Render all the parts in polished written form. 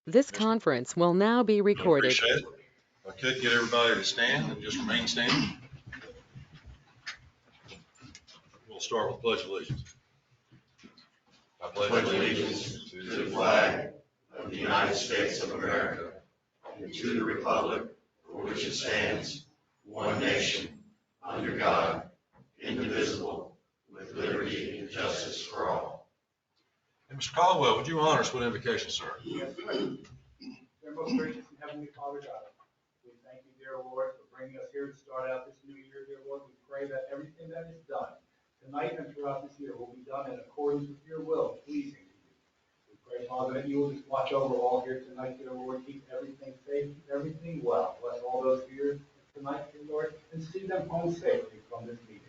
This conference will now be I recorded. appreciate it. If I could get everybody to stand and just remain standing. We'll start with Pledge of Allegiance. I Pledge allegiance to the flag of the United States of America and to the republic for which it stands, one nation, under God, indivisible, with liberty and justice for all. And Mr. Caldwell, would you honor us with invocation, sir? Yes, sir. Dear most gracious and heavenly Father God, we thank you, dear Lord, for bringing us here to start out this new year, dear Lord. We pray that everything that is done tonight and throughout this year will be done in accordance with your will, pleasing to you. We pray, Father, that you will just watch over all here tonight, dear Lord. Keep everything safe, keep everything well. Bless all those here tonight, dear Lord, and see them home safely from this meeting.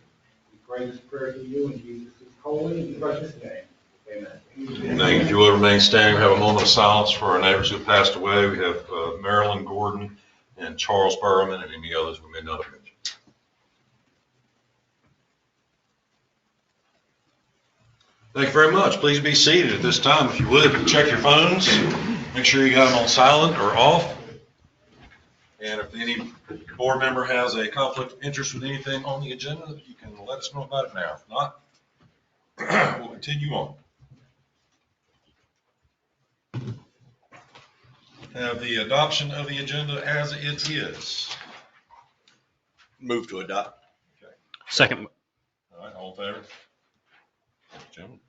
We pray this prayer to you in Jesus' holy and precious name. Amen. Thank you. If you will remain standing, we have a moment of silence for our neighbors who passed away. We have Marilyn Gordon and Charles Berman and any others we may not have mentioned. Thank you very much. Please be seated at this time. If you would, check your phones. Make sure you got them on silent or off. And if any board member has a conflict of interest with anything on the agenda, you can let us know about it now. If not, we'll continue on. Have the adoption of the agenda as it is. Move to adopt. Okay. Second. All right, all in favor? Gentlemen.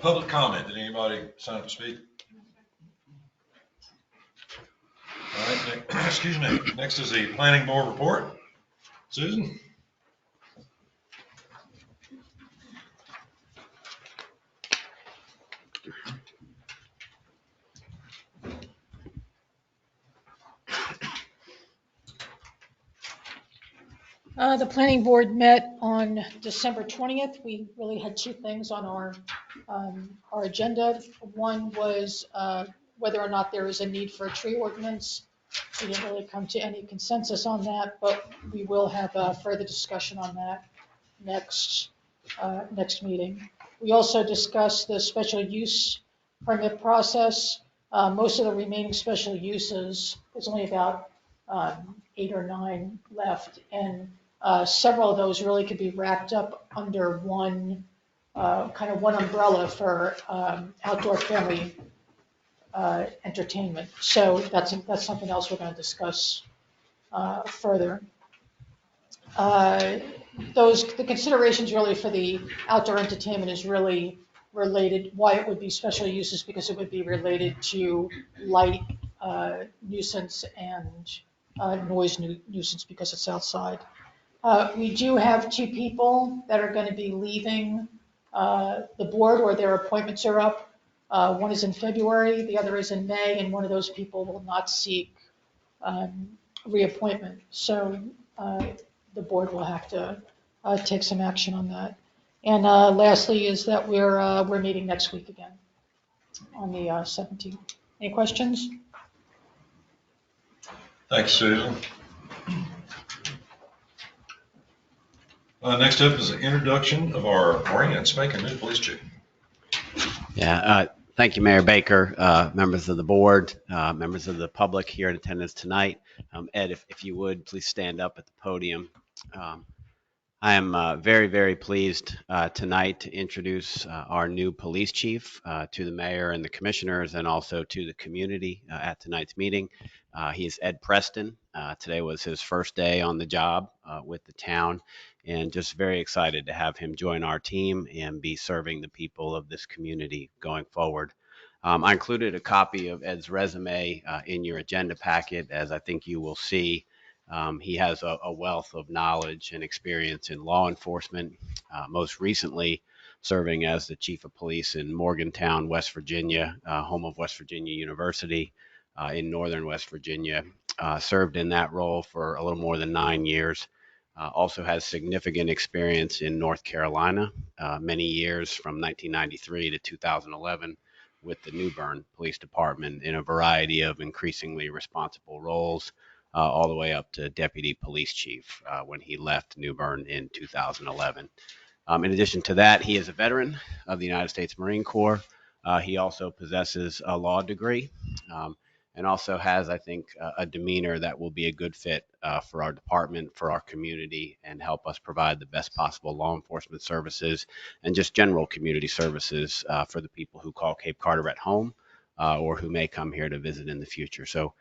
Public comment. Did anybody sign up to speak? All right, excuse me. Next is the planning board report. Susan? The planning board met on December 20th. We really had two things on our agenda. One was whether or not there is a need for a tree ordinance. We didn't really come to any consensus on that, but we will have a further discussion on that next meeting. We also discussed the special use permit process. Most of the remaining special uses, there's only about 8 or 9 left, and several of those really could be wrapped up under one umbrella for outdoor family entertainment. So that's something else we're going to discuss further. The considerations really for the outdoor entertainment is really related, why it would be special uses, because it would be related to light nuisance and noise nuisance because it's outside. We do have 2 people that are going to be leaving the board, or their appointments are up. One is in February, the other is in May, and one of those people will not seek reappointment. So the board will have to take some action on that. And lastly is that we're meeting next week again on the 17th. Any questions? Thanks, Susan. Next up is the introduction of our brand spanking new police chief. Yeah, thank you, Mayor Baker, members of the board, members of the public here in attendance tonight. Ed, if you would, please stand up at the podium. I am very, very pleased tonight to introduce our new police chief to the mayor and the commissioners, and also to the community at tonight's meeting. He is Ed Preston. Today was his first day on the job with the town, and just very excited to have him join our team and be serving the people of this community going forward. I included a copy of Ed's resume in your agenda packet, as I think you will see. He has a wealth of knowledge and experience in law enforcement, most recently serving as the chief of police in Morgantown, West Virginia, home of West Virginia University in northern West Virginia. Served in that role for a little more than 9 years. Also has significant experience in North Carolina, many years from 1993 to 2011 with the New Bern Police Department in a variety of increasingly responsible roles, all the way up to deputy police chief when he left New Bern in 2011. In addition to that, he is a veteran of the United States Marine Corps. He also possesses a law degree, and also has, I think, a demeanor that will be a good fit for our department, for our community, and help us provide the best possible law enforcement services and just general community services for the people who call Cape Carteret home or who may come here to visit in the future. So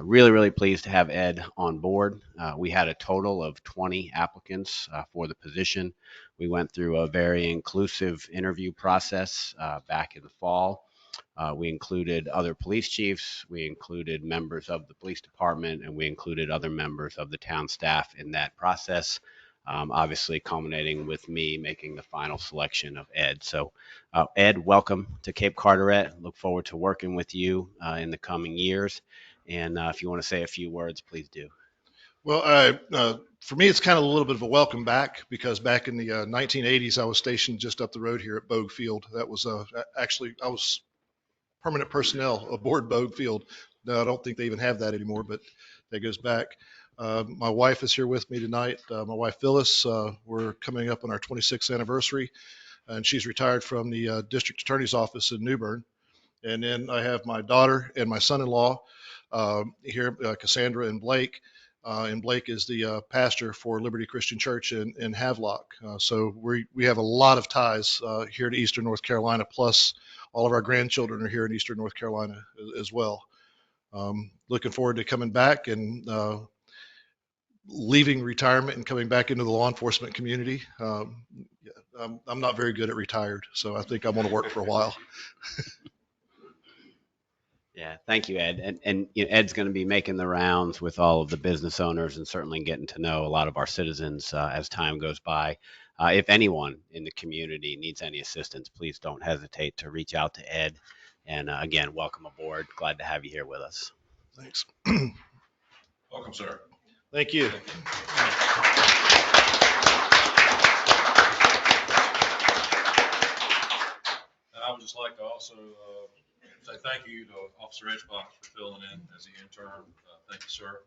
really, really pleased to have Ed on board. We had a total of 20 applicants for the position. We went through a very inclusive interview process back in the fall. We included other police chiefs, we included members of the police department, and we included other members of the town staff in that process, obviously culminating with me making the final selection of Ed. So, Ed, welcome to Cape Carteret. Look forward to working with you in the coming years. And if you want to say a few words, please do. Well, for me, it's kind of a little bit of a welcome back because back in the 1980s, I was stationed just up the road here at BoC Field. That was actually, I was permanent personnel aboard BoC Field. No, I don't think they even have that anymore, but that goes back. My wife is here with me tonight. My wife, Phyllis, we're coming up on our 26th anniversary, and she's retired from the district attorney's office in New Bern. And then I have my daughter and my son-in-law here, Cassandra and Blake. And Blake is the pastor for Liberty Christian Church in Havelock. So we have a lot of ties here to Eastern North Carolina, plus all of our grandchildren are here in Eastern North Carolina as well. Looking forward to coming back and leaving retirement and coming back into the law enforcement community. I'm not very good at retired, so I think I want to work for a while. Yeah, thank you, Ed. And you know, Ed's going to be making the rounds with all of the business owners and certainly getting to know a lot of our citizens as time goes by. If anyone in the community needs any assistance, please don't hesitate to reach out to Ed. And again, welcome aboard. Glad to have you here with us. Thanks. Welcome, sir. Thank you. And I would just like to also say thank you to Officer Edgebach for filling in as the intern. Thank you, sir.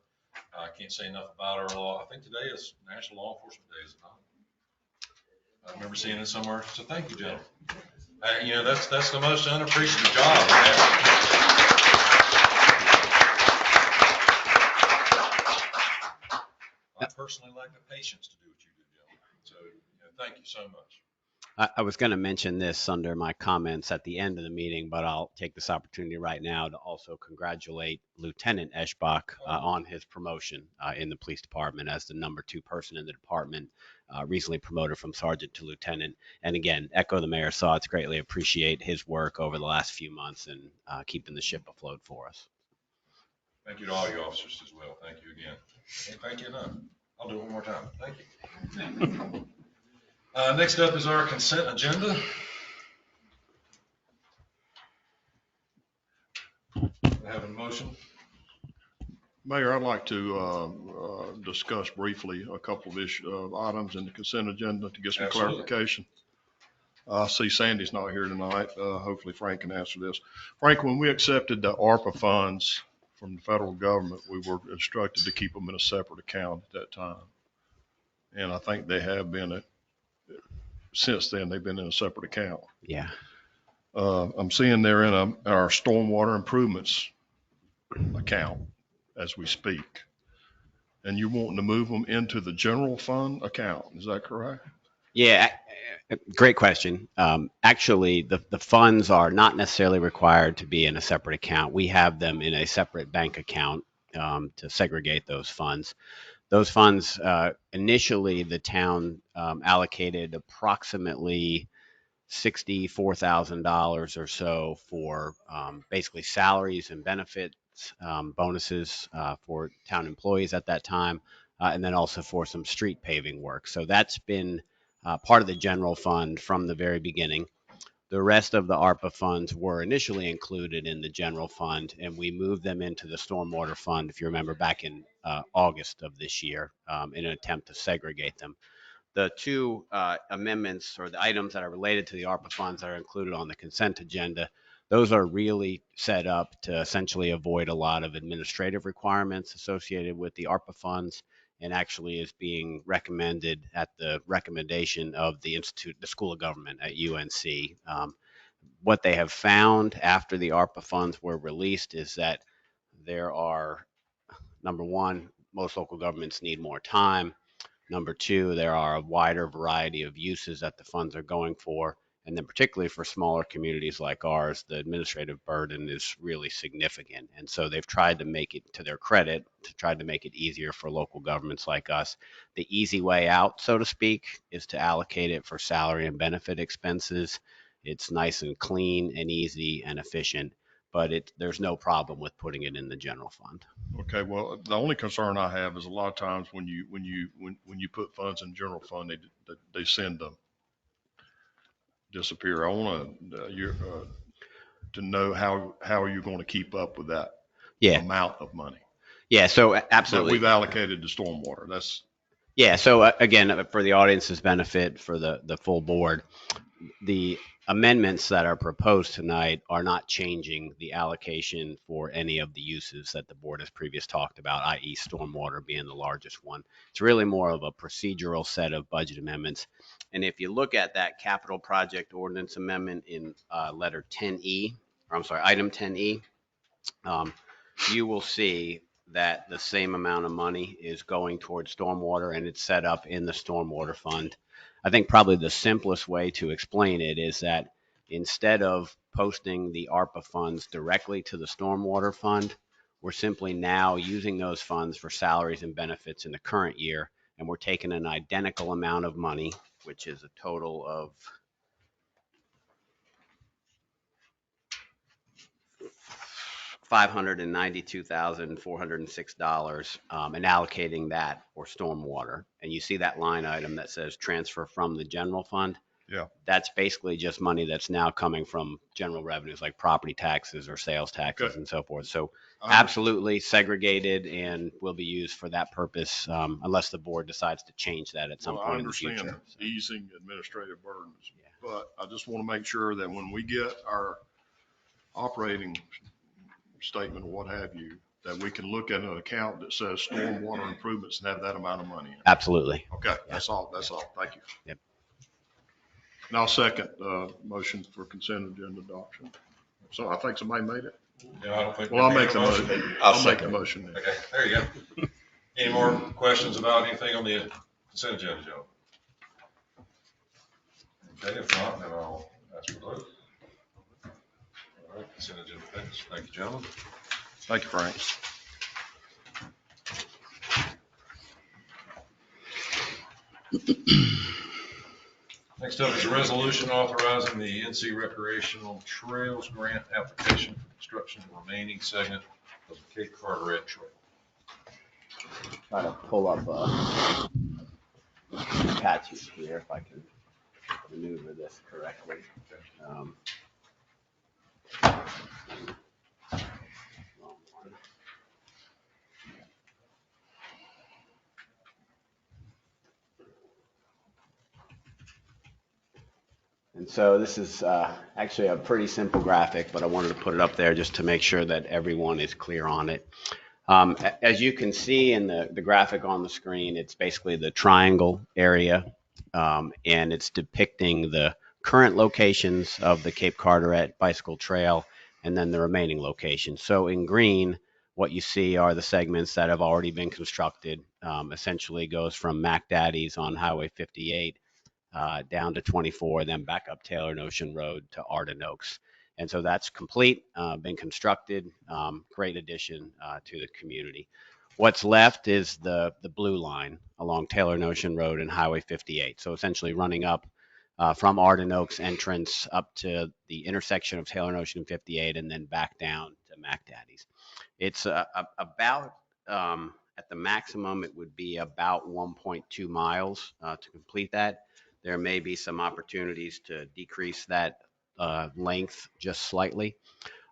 I can't say enough about our law. I think today is National Law Enforcement Day, is it not? I remember seeing it somewhere. So thank you, gentlemen. You know, that's the most unappreciated job. I personally lack the patience to do what you do, gentlemen. So thank you so much. I was going to mention this under my comments at the end of the meeting, but I'll take this opportunity right now to also congratulate Lieutenant Eschbach on his promotion in the police department as the #2 person in the department, recently promoted from sergeant to lieutenant. And again, echo the mayor's thoughts, greatly appreciate his work over the last few months and keeping the ship afloat for us. Thank you to all you officers as well. Thank you again. Can't thank you enough. I'll do it one more time. Thank you. Next up is our consent agenda. I have a motion. Mayor, I'd like to discuss briefly a couple of items in the consent agenda to get some Absolutely. clarification. I see Sandy's not here tonight. Hopefully Frank can answer this. Frank, when we accepted the ARPA funds from the federal government, we were instructed to keep them in a separate account at that time. And I think they have been, since then, they've been in a separate account. Yeah. I'm seeing they're in our stormwater improvements account as we speak. And you're wanting to move them into the general fund account. Is that correct? Yeah, great question. Actually, the funds are not necessarily required to be in a separate account. We have them in a separate bank account to segregate those funds. Those funds, initially, the town allocated approximately $64,000 or so for basically salaries and benefits, bonuses for town employees at that time, and then also for some street paving work. So that's been part of the general fund from the very beginning. The rest of the ARPA funds were initially included in the general fund, and we moved them into the stormwater fund, if you remember, back in August of this year in an attempt to segregate them. The two amendments or the items that are related to the ARPA funds that are included on the consent agenda, those are really set up to essentially avoid a lot of administrative requirements associated with the ARPA funds and actually is being recommended at the recommendation of the School of Government at UNC. What they have found after the ARPA funds were released is that there are, number one, most local governments need more time. Number two, there are a wider variety of uses that the funds are going for. And then particularly for smaller communities like ours, the administrative burden is really significant. And so they've tried to make it, to their credit, to try to make it easier for local governments like us. The easy way out, so to speak, is to allocate it for salary and benefit expenses. It's nice and clean and easy and efficient, but there's no problem with putting it in the general fund. Okay, well, the only concern I have is a lot of times when you put funds in general fund, they send them disappear. I want to know how are you going to keep up with that amount of money? Yeah, so absolutely. That we've allocated to stormwater. So again, for the audience's benefit, for the full board, the amendments that are proposed tonight are not changing the allocation for any of the uses that the board has previously talked about, i.e. stormwater being the largest one. It's really more of a procedural set of budget amendments. And if you look at that capital project ordinance amendment in item 10E, you will see that the same amount of money is going towards stormwater, and it's set up in the stormwater fund. I think probably the simplest way to explain it is that instead of posting the ARPA funds directly to the stormwater fund, we're simply now using those funds for salaries and benefits in the current year, and we're taking an identical amount of money, which is a total of $592,406 and allocating that for stormwater. And you see that line item that says transfer from the general fund. Yeah. That's basically just money that's now coming from general revenues like property taxes or sales taxes and so forth. So absolutely segregated and will be used for that purpose unless the board decides to change that at some point in the future. I understand easing administrative burdens, but I just want to make sure that when we get our operating statement or what have you, that we can look at an account that says stormwater improvements and have that amount of money in it. Absolutely. Okay, that's all. Thank you. Yep. And I'll second motion for consent agenda adoption. So I think somebody made it. Yeah, I don't think. Well, I'll make the motion. I'll make the motion then. Okay, there you go. Any more questions about anything on the consent agenda, Joe? Okay, if not, then I'll ask for vote. All right, consent agenda passes. Thank you, gentlemen. Thank you, Frank. Next up is a resolution authorizing the NC Recreational Trails Grant application for construction of the remaining segment of the Cape Carteret Trail. Try to pull up patches here if I can maneuver this correctly. And so this is actually a pretty simple graphic, but I wanted to put it up there just to make sure that everyone is clear on it. As you can see in the graphic on the screen, it's basically the triangle area, and it's depicting the current locations of the Cape Carteret Bicycle Trail and then the remaining locations. So in green, what you see are the segments that have already been constructed. Essentially goes from Mac Daddy's on Highway 58 down to 24, then back up Taylor Notion Road to Arden Oaks. And so that's complete, been constructed, great addition to the community. What's left is the blue line along Taylor Notion Road and Highway 58. So essentially running up from Arden Oaks entrance up to the intersection of Taylor Notion and 58 and then back down to Mac Daddy's. It's about, at the maximum, it would be about 1.2 miles to complete that. There may be some opportunities to decrease that length just slightly.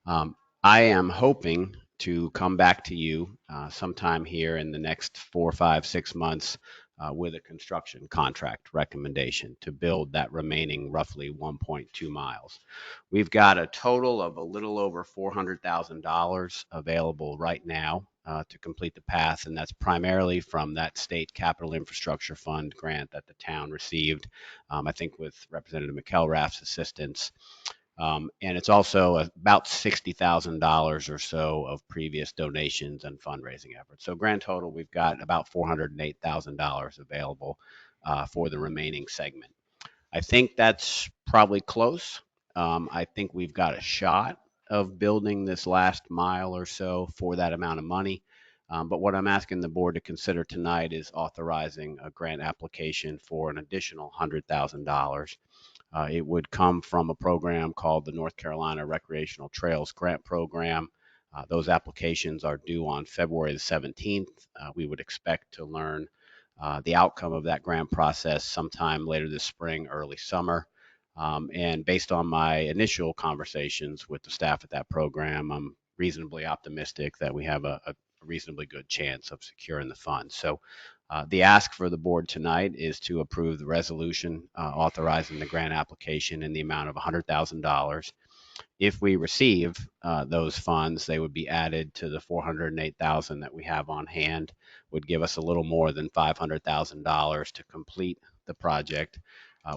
I am hoping to come back to you sometime here in the next 4, 5, 6 months with a construction contract recommendation to build that remaining roughly 1.2 miles. We've got a total of a little over $400,000 available right now to complete the path, and that's primarily from that state capital infrastructure fund grant that the town received, I think with Representative McElrath's assistance. And it's also about $60,000 or so of previous donations and fundraising efforts. So grand total, we've got about $408,000 available for the remaining segment. I think that's probably close. I think we've got a shot of building this last mile or so for that amount of money. But what I'm asking the board to consider tonight is authorizing a grant application for an additional $100,000. It would come from a program called the North Carolina Recreational Trails Grant Program. Those applications are due on February the 17th. We would expect to learn the outcome of that grant process sometime later this spring, early summer. And based on my initial conversations with the staff at that program, I'm reasonably optimistic that we have a reasonably good chance of securing the funds. So the ask for the board tonight is to approve the resolution authorizing the grant application in the amount of $100,000. If we receive those funds, they would be added to the $408,000 that we have on hand, would give us a little more than $500,000 to complete the project.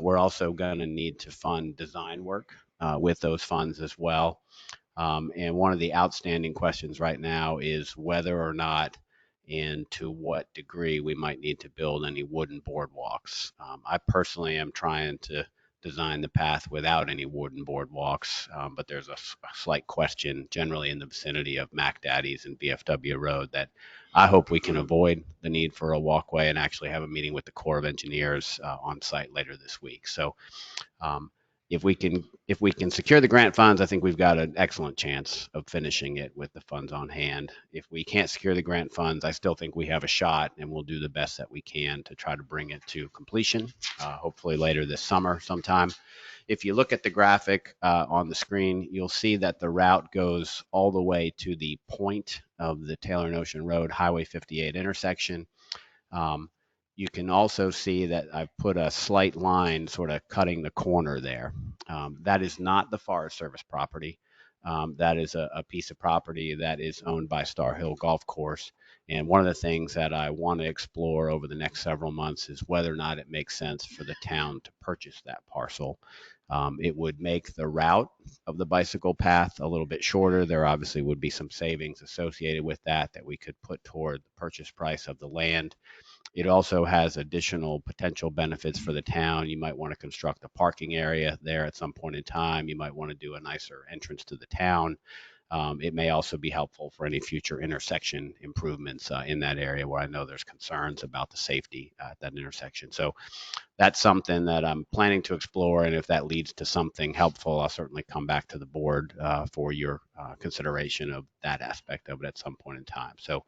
We're also going to need to fund design work with those funds as well. And one of the outstanding questions right now is whether or not and to what degree we might need to build any wooden boardwalks. I personally am trying to design the path without any wooden boardwalks, but there's a slight question generally in the vicinity of Mac Daddy's and VFW Road that I hope we can avoid the need for a walkway and actually have a meeting with the Corps of Engineers on site later this week. So if we can secure the grant funds, I think we've got an excellent chance of finishing it with the funds on hand. If we can't secure the grant funds, I still think we have a shot, and we'll do the best that we can to try to bring it to completion, hopefully later this summer sometime. If you look at the graphic on the screen, you'll see that the route goes all the way to the point of the Taylor and Ocean Road Highway 58 intersection. You can also see that I've put a slight line sort of cutting the corner there. That is not the Forest Service property. That is a piece of property that is owned by Star Hill Golf Course. And one of the things that I want to explore over the next several months is whether or not it makes sense for the town to purchase that parcel. It would make the route of the bicycle path a little bit shorter. There obviously would be some savings associated with that we could put toward the purchase price of the land. It also has additional potential benefits for the town. You might want to construct a parking area there at some point in time. You might want to do a nicer entrance to the town. It may also be helpful for any future intersection improvements in that area where I know there's concerns about the safety at that intersection. So that's something that I'm planning to explore. And if that leads to something helpful, I'll certainly come back to the board for your consideration of that aspect of it at some point in time. So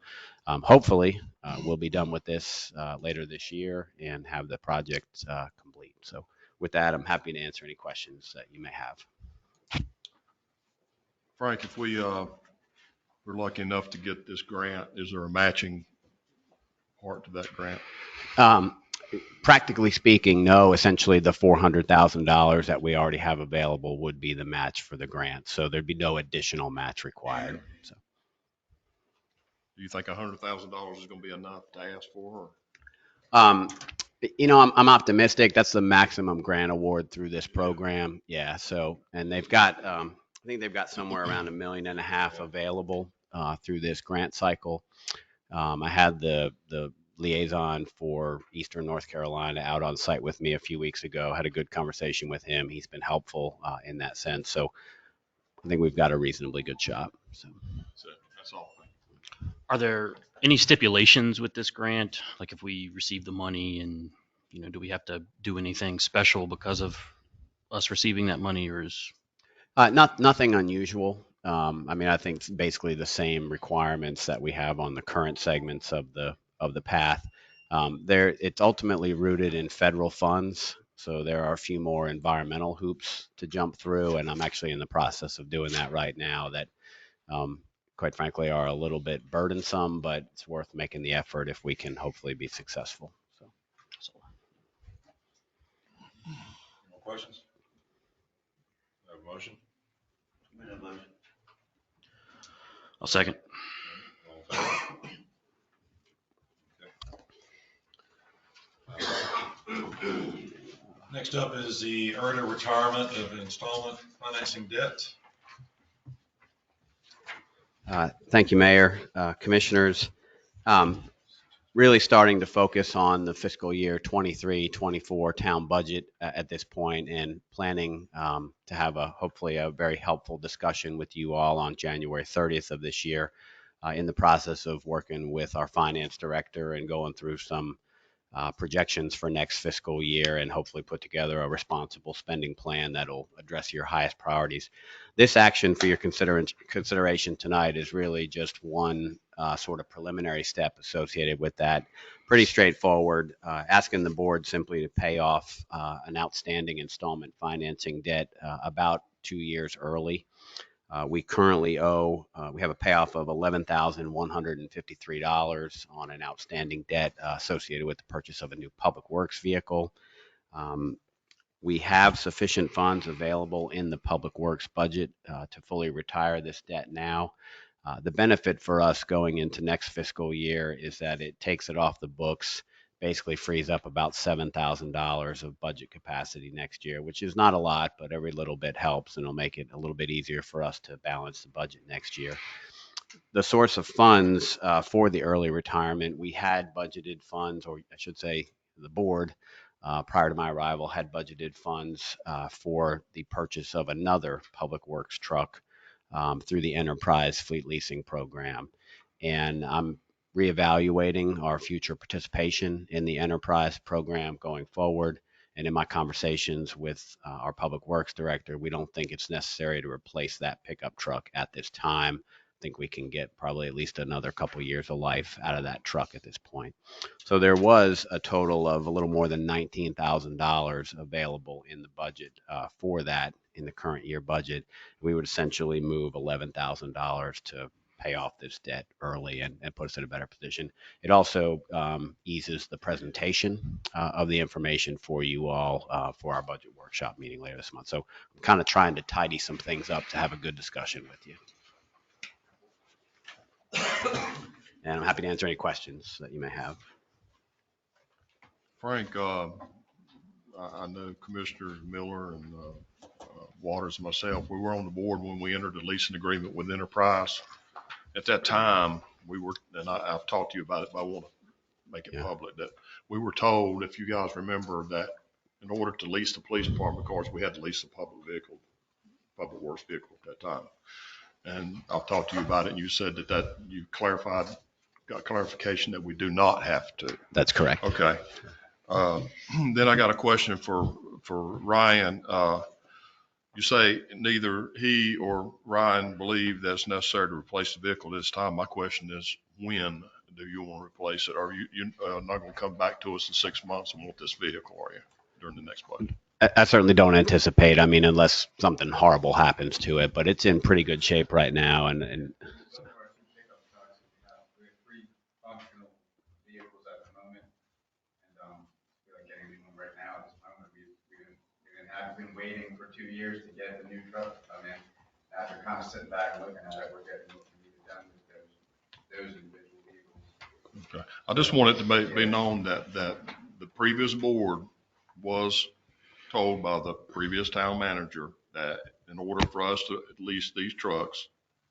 hopefully we'll be done with this later this year and have the project complete. So with that, I'm happy to answer any questions that you may have. Frank, if we're lucky enough to get this grant, is there a matching part to that grant? Practically speaking, no. Essentially, the $400,000 that we already have available would be the match for the grant. So there'd be no additional match required. So, do you think $100,000 is going to be enough to ask for? I'm optimistic. That's the maximum grant award through this program. Yeah. So, and they've got, I think they've got somewhere around $1.5 million available through this grant cycle. I had the liaison for Eastern North Carolina out on site with me a few weeks ago. Had a good conversation with him. He's been helpful in that sense. So I think we've got a reasonably good shot. So that's all. Are there any stipulations with this grant? Like if we receive the money and, do we have to do anything special because of us receiving that money, or is? Nothing unusual. I think it's basically the same requirements that we have on the current segments of the path. It's ultimately rooted in federal funds, so there are a few more environmental hoops to jump through, and I'm actually in the process of doing that right now that, quite frankly, are a little bit burdensome, but it's worth making the effort if we can hopefully be successful. So. questions? Have a motion? I'll second. All in favor? Okay. Next up is the early retirement of installment financing debt. Thank you, Mayor, Commissioners. Really starting to focus on the fiscal year 23-24 town budget at this point, and planning to have hopefully a very helpful discussion with you all on January 30th of this year, in the process of working with our finance director and going through some projections for next fiscal year, and hopefully put together a responsible spending plan that'll address your highest priorities. This action for your consideration tonight is really just one sort of preliminary step associated with that. Pretty straightforward, asking the board simply to pay off an outstanding installment financing debt about 2 years early. We currently we have a payoff of $11,153 on an outstanding debt associated with the purchase of a new public works vehicle. We have sufficient funds available in the public works budget to fully retire this debt now. The benefit for us going into next fiscal year is that it takes it off the books, basically frees up about $7,000 of budget capacity next year, which is not a lot, but every little bit helps, and it'll make it a little bit easier for us to balance the budget next year. The source of funds for the early retirement, we had budgeted funds, or I should say the board, prior to my arrival, had budgeted funds for the purchase of another public works truck through the enterprise fleet leasing program. And I'm reevaluating our future participation in the enterprise program going forward. And in my conversations with our public works director, we don't think it's necessary to replace that pickup truck at this time. I think we can get probably at least another couple years of life out of that truck at this point. So there was a total of a little more than $19,000 available in the budget for that in the current year budget. We would essentially move $11,000 to pay off this debt early and put us in a better position. It also eases the presentation of the information for you all for our budget workshop meeting later this month. So I'm kind of trying to tidy some things up to have a good discussion with you. And I'm happy to answer any questions that you may have. Frank, I know Commissioner Miller and Waters and myself, we were on the board when we entered the leasing agreement with Enterprise. At that time, we were, and I've talked to you about it, but I want to make it public, that we were told, if you guys remember, that in order to lease the police department cars, we had to lease a public works vehicle at that time. And I've talked to you about it, and you said that you got clarification that we do not have to. That's correct. Okay. Then I got a question for Ryan. You say neither he or Ryan believe that it's necessary to replace the vehicle this time. My question is, when do you want to replace it? Are you not going to come back to us in 6 months and want this vehicle, are you, during the next budget? I certainly don't anticipate, I mean, unless something horrible happens to it, but it's in pretty good shape right now. And We have 3 functional vehicles at the moment, and we're getting a new one right now at this moment. We've been waiting for 2 years to get the new truck. I mean, after kind of sitting back and looking at it, we're getting what we need done with those individual vehicles. Okay. I just want it to be known that the previous board was told by the previous town manager that in order for us to lease these trucks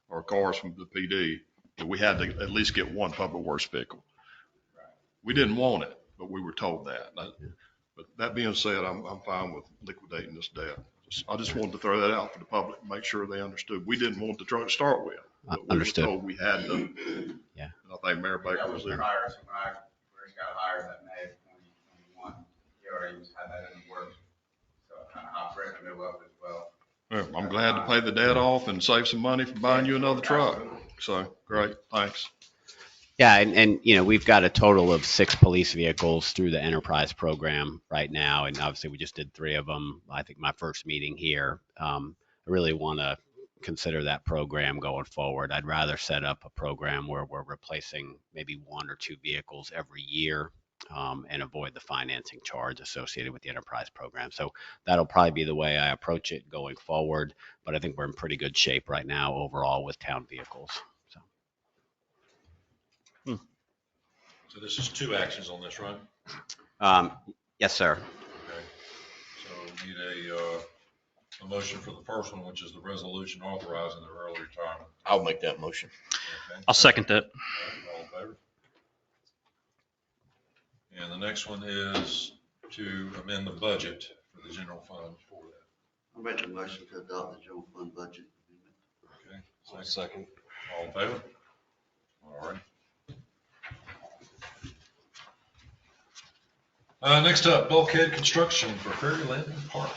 or cars from the PD, that we had to at least get one public works vehicle. We didn't want it, but we were told that. But that being said, I'm fine with liquidating this debt. I just wanted to throw that out for the public, make sure they understood. We didn't want the truck to start with. Understood. We were told we had to. Yeah. And I think Mayor Baker was there. When I first got hired that May of 2021, he already had that in the works. So I kind of hopped right in the middle of it as well. Yeah, I'm glad to pay the debt off and save some money for buying you another truck. So, great, thanks. Yeah, and you know, we've got a total of 6 police vehicles through the enterprise program right now, and obviously we just did 3 of them. I think my first meeting here. I really want to consider that program going forward. I'd rather set up a program where we're replacing maybe 1 or 2 vehicles every year and avoid the financing charge associated with the enterprise program. So that'll probably be the way I approach it going forward. But I think we're in pretty good shape right now overall with town vehicles. So. So this is two actions on this, right? Yes, sir. Okay. So we need a motion for the first one, which is the resolution authorizing the early retirement. I'll make that motion. Okay. I'll second that. All in favor? And the next one is to amend the budget for the general fund for that. I make the motion to adopt the general fund budget. Okay. Second. All in favor? All right. Next up, bulkhead construction for Ferry Landing Park.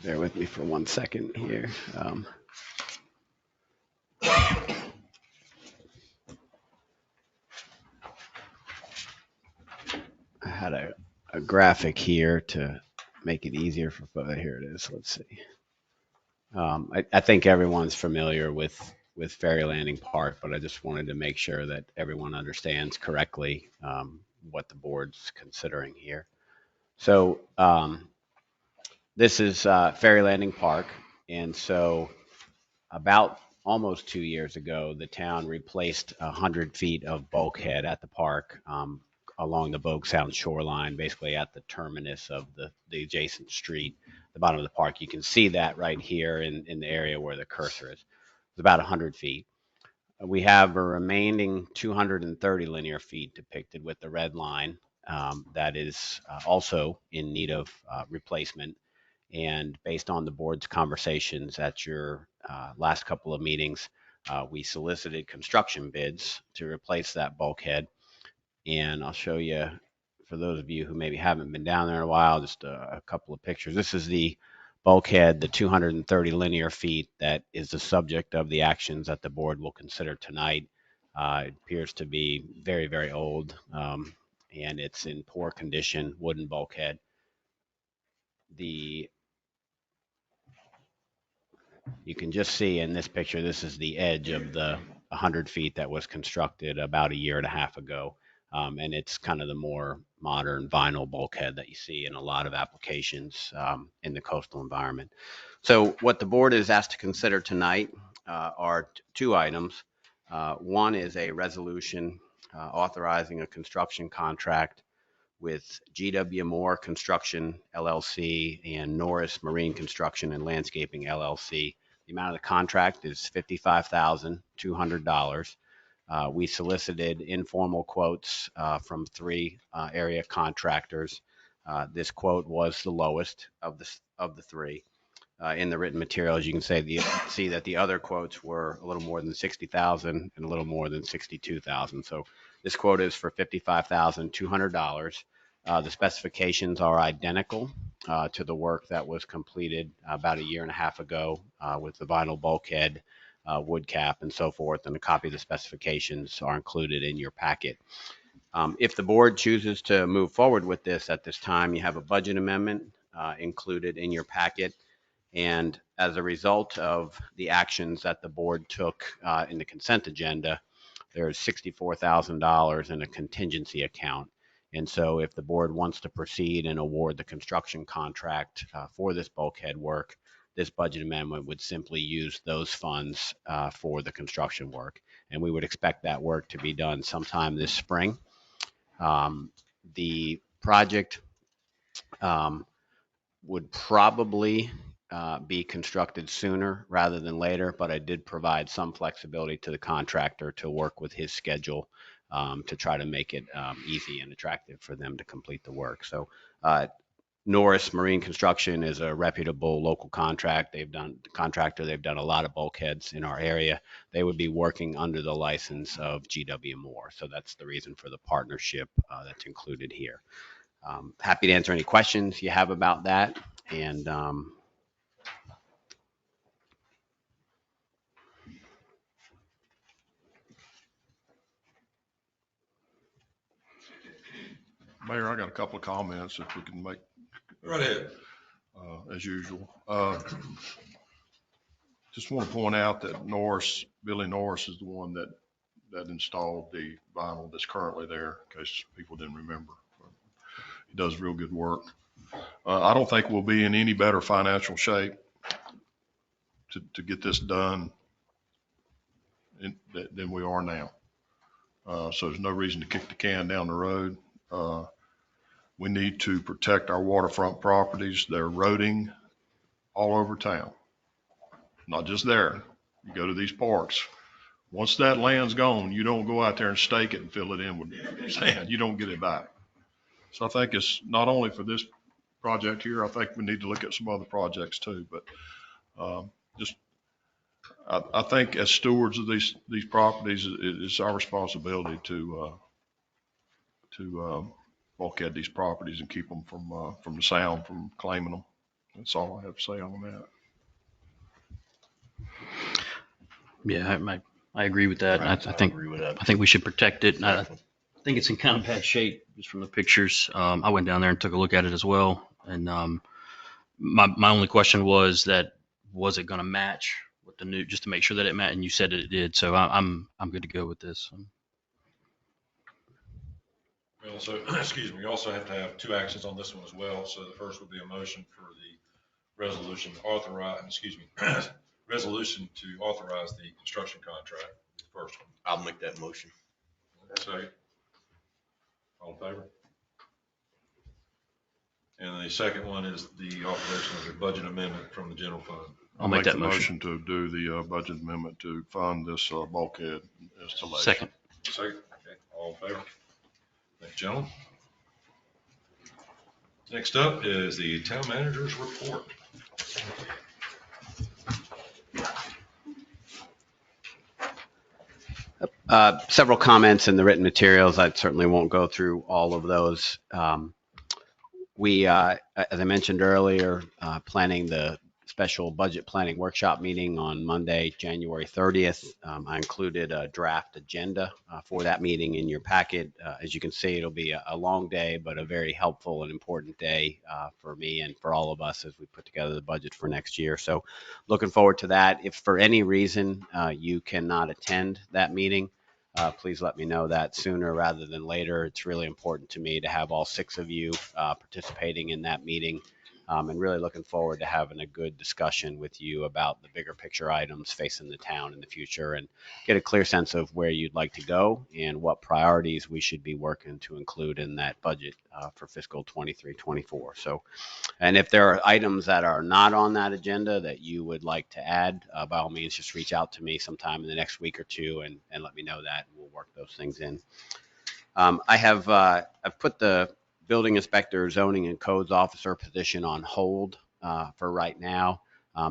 Bear with me for 1 second here. I had a graphic here to make it easier for folks. Here it is. Let's see. I think everyone's familiar with Ferry Landing Park, but I just wanted to make sure that everyone understands correctly what the board's considering here. So this is Ferry Landing Park, and so about almost 2 years ago, the town replaced 100 feet of bulkhead at the park along the Bogue Sound shoreline, basically at the terminus of the adjacent street, the bottom of the park. You can see that right here in the area where the cursor is. It's about 100 feet. We have a remaining 230 linear feet depicted with the red line that is also in need of replacement. And based on the board's conversations at your last couple of meetings, we solicited construction bids to replace that bulkhead. And I'll show you, for those of you who maybe haven't been down there in a while, just a couple of pictures. This is the bulkhead, the 230 linear feet that is the subject of the actions that the board will consider tonight. It appears to be very, very old, and it's in poor condition, wooden bulkhead. You can just see in this picture, this is the edge of the 100 feet that was constructed about a year and a half ago. And it's kind of the more modern vinyl bulkhead that you see in a lot of applications in the coastal environment. So what the board is asked to consider tonight are two items. One is a resolution authorizing a construction contract with GW Moore Construction LLC and Norris Marine Construction and Landscaping LLC. The amount of the contract is $55,200. We solicited informal quotes from three area contractors. This quote was the lowest of the three. In the written materials, you can see that the other quotes were a little more than $60,000 and a little more than $62,000. So this quote is for $55,200. The specifications are identical to the work that was completed about a year and a half ago with the vinyl bulkhead, wood cap, and so forth. And a copy of the specifications are included in your packet. If the board chooses to move forward with this at this time, you have a budget amendment included in your packet. And as a result of the actions that the board took in the consent agenda, there's $64,000 in a contingency account. And so if the board wants to proceed and award the construction contract for this bulkhead work, this budget amendment would simply use those funds for the construction work. And we would expect that work to be done sometime this spring. The project would probably be constructed sooner rather than later, but I did provide some flexibility to the contractor to work with his schedule to try to make it easy and attractive for them to complete the work. So Norris Marine Construction is a reputable local contractor. They've done a lot of bulkheads in our area. They would be working under the license of GW Moore. So that's the reason for the partnership that's included here. Happy to answer any questions you have about that. And Mayor, I got a couple of comments if we can make, Right ahead. as usual. Just want to point out that Billy Norris is the one that installed the vinyl that's currently there, in case people didn't remember. He does real good work. I don't think we'll be in any better financial shape to get this done than we are now. So there's no reason to kick the can down the road. We need to protect our waterfront properties. They're eroding all over town, not just there. You go to these parks. Once that land's gone, you don't go out there and stake it and fill it in with sand. You don't get it back. So I think it's not only for this project here, I think we need to look at some other projects too. But I think as stewards of these properties, it's our responsibility to bulkhead these properties and keep them from the sound, from claiming them. That's all I have to say on that. Yeah, I agree with that. Right, I think agree with that. I think we should protect it. And I think it's in kind of bad shape just from the pictures. I went down there and took a look at it as well. And my only question was it going to match with the new, just to make sure that it matched? And you said it did. So I'm good to go with this. We also, excuse me, we also have to have two actions on this one as well. So the first would be a motion for the resolution to authorize the construction contract. The first one. I'll make that motion. Second. All in favor? And the second one is the authorization of the budget amendment from the general fund. I'll make that the motion. to do the budget amendment to fund this bulkhead installation. Second. Second. Okay. All in favor? Thank you, gentlemen. Next up is the town manager's report. Several comments in the written materials. I certainly won't go through all of those. We, as I mentioned earlier, planning the special budget planning workshop meeting on Monday, January 30th. I included a draft agenda for that meeting in your packet. As you can see, it'll be a long day, but a very helpful and important day for me and for all of us as we put together the budget for next year. So looking forward to that. If for any reason you cannot attend that meeting, please let me know that sooner rather than later. It's really important to me to have all 6 of you participating in that meeting. And really looking forward to having a good discussion with you about the bigger picture items facing the town in the future and get a clear sense of where you'd like to go and what priorities we should be working to include in that budget for fiscal 23-24. So, and if there are items that are not on that agenda that you would like to add, by all means, just reach out to me sometime in the next week or two and let me know that, and we'll work those things in. I've put the building inspector, zoning and codes officer position on hold for right now.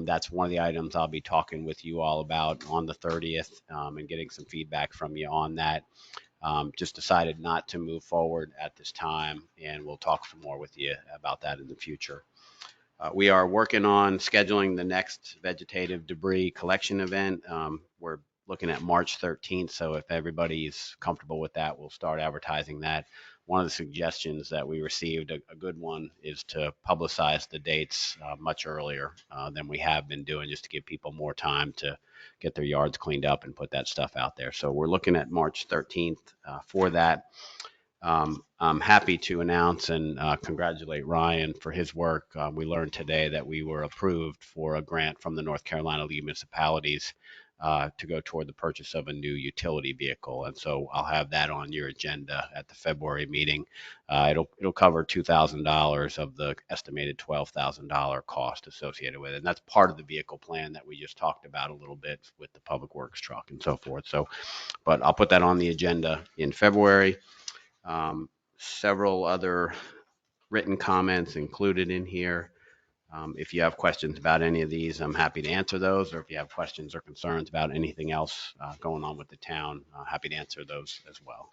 That's one of the items I'll be talking with you all about on the 30th and getting some feedback from you on that. Just decided not to move forward at this time, and we'll talk some more with you about that in the future. We are working on scheduling the next vegetative debris collection event. We're looking at March 13th, so if everybody's comfortable with that, we'll start advertising that. One of the suggestions that we received, a good one, is to publicize the dates much earlier than we have been doing, just to give people more time to get their yards cleaned up and put that stuff out there. So we're looking at March 13th for that. I'm happy to announce and congratulate Ryan for his work. We learned today that we were approved for a grant from the North Carolina League of Municipalities to go toward the purchase of a new utility vehicle. And so I'll have that on your agenda at the February meeting. It'll cover $2,000 of the estimated $12,000 cost associated with it. And that's part of the vehicle plan that we just talked about a little bit with the public works truck and so forth. So, but I'll put that on the agenda in February. Several other written comments included in here. If you have questions about any of these, I'm happy to answer those, or if you have questions or concerns about anything else going on with the town, happy to answer those as well.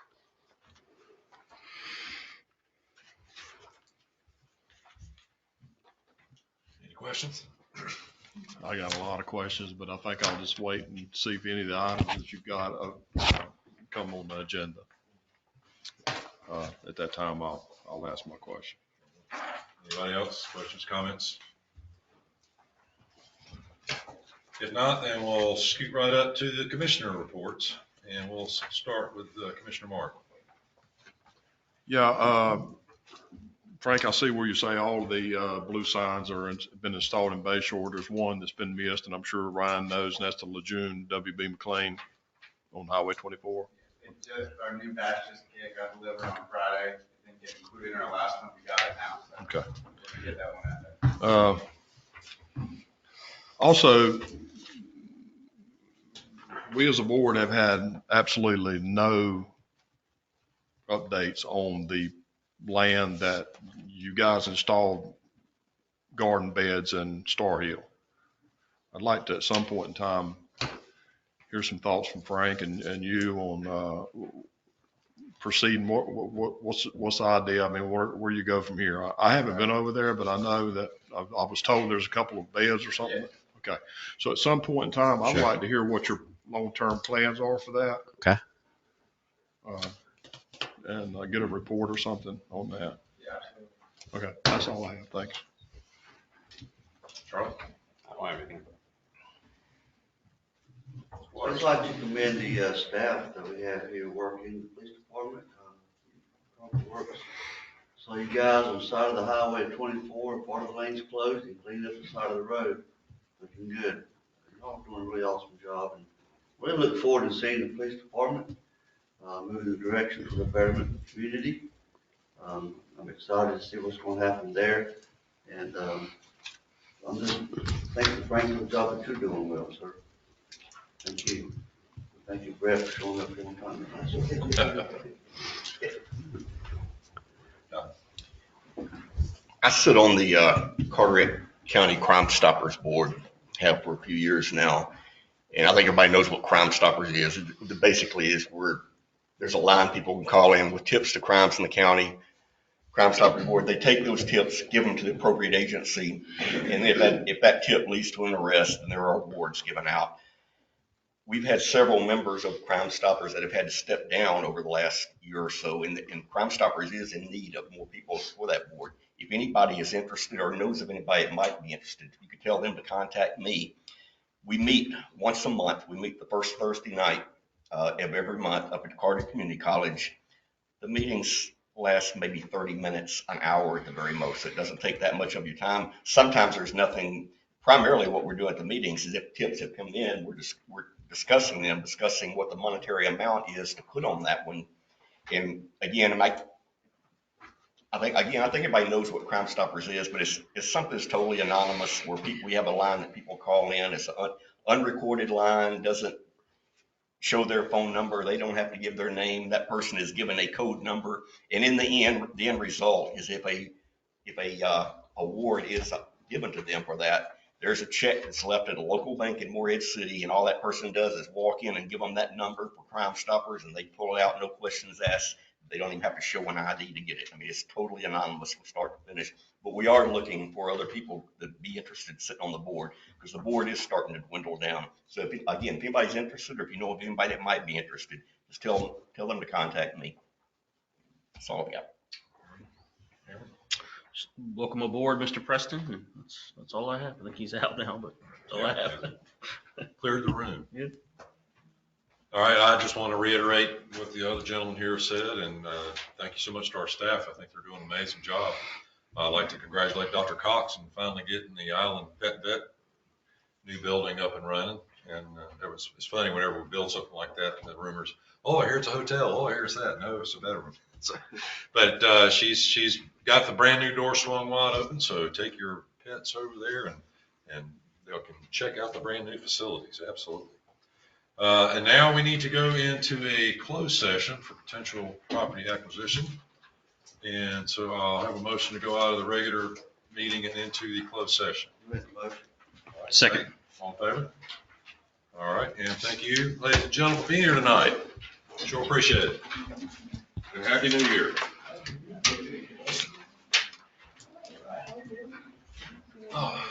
Any questions? I got a lot of questions, but I think I'll just wait and see if any of the items that you've got come on the agenda. At that time, I'll I'll ask my question. Anybody else? Questions, comments? If not, then we'll scoot right up to the commissioner reports, and we'll start with Commissioner Martin. Yeah, Frank, I see where you say all the blue signs been installed in Bay Shore. There's one that's been missed, and I'm sure Ryan knows, and that's the Lejeune W.B. McLean on Highway 24. It just, our new batch just got delivered on Friday. It didn't get included in our last one. We got it now. So Okay. we'll get that one out there. Also, we as a board have had absolutely no updates on the land that you guys installed garden beds in Star Hill. I'd like to, at some point in time, hear some thoughts from Frank and you on proceeding. What's the idea? I mean, where you go from here? I haven't been over there, but I know that I was told there's a couple of beds or something. Yeah. Okay. So at some point in time, I'd like to hear what your long-term plans are for that. Okay. And get a report or something on that. Yeah, absolutely. Okay. That's all I have. Thanks. Charlie? I don't have anything. I'd just like to commend the staff that we have here working in the police department. Works. So you guys on the side of the highway at 24, part of the lane's closed, and cleaned up the side of the road. Looking good. Y'all doing a really awesome job. And we look forward to seeing the police department move in the direction for the betterment of the community. I'm excited to see what's going to happen there. And I'm just thankful, Frank, for the job that you're doing well, sir. Thank you. Thank you, Brett, for showing up here on time. I sit on the Carteret County Crime Stoppers Board, have for a few years now. And I think everybody knows what Crime Stoppers is. It basically is where there's a line people can call in with tips to crimes in the county. Crime Stoppers Board, they take those tips, give them to the appropriate agency. And if that tip leads to an arrest, then there are awards given out. We've had several members of Crime Stoppers that have had to step down over the last year or so, and Crime Stoppers is in need of more people for that board. If anybody is interested or knows of anybody that might be interested, you could tell them to contact me. We meet once a month. We meet the first Thursday night of every month up at Carteret Community College. The meetings last maybe 30 minutes, an hour at the very most. So it doesn't take that much of your time. Sometimes there's nothing. Primarily what we're doing at the meetings is if tips have come in, we're discussing them, discussing what the monetary amount is to put on that one. And again, I think everybody knows what Crime Stoppers is, but it's something that's totally anonymous where we have a line that people call in. It's an unrecorded line, doesn't show their phone number. They don't have to give their name. That person is given a code number. And in the end result is if a award is given to them for that, there's a check that's left at a local bank in Morehead City, and all that person does is walk in and give them that number for Crime Stoppers, and they pull it out, no questions asked. They don't even have to show an ID to get it. I mean, it's totally anonymous from start to finish. But we are looking for other people that be interested in sitting on the board, because the board is starting to dwindle down. So if anybody's interested, or if you know of anybody that might be interested, just tell them to contact me. That's all I've got. Welcome aboard, Mr. Preston. That's all I have. I think he's out now, but that's all I have. Cleared the room. Yeah. All right, I just want to reiterate what the other gentleman here said, and thank you so much to our staff. I think they're doing an amazing job. I'd like to congratulate Dr. Cox on finally getting the Island Pet Vet new building up and running. And it's funny whenever we build something like that, the rumors, oh, I hear it's a hotel. Oh, I hear it's that. No, it's a bedroom. But she's got the brand new door swung wide open, so take your pets over there and they can check out the brand new facilities. Absolutely. And now we need to go into a closed session for potential property acquisition. And so I'll have a motion to go out of the regular meeting and into the closed session. Second. All in favor? All right, and thank you, ladies and gentlemen, for being here tonight. Sure appreciate it. And Happy New Year. Oh.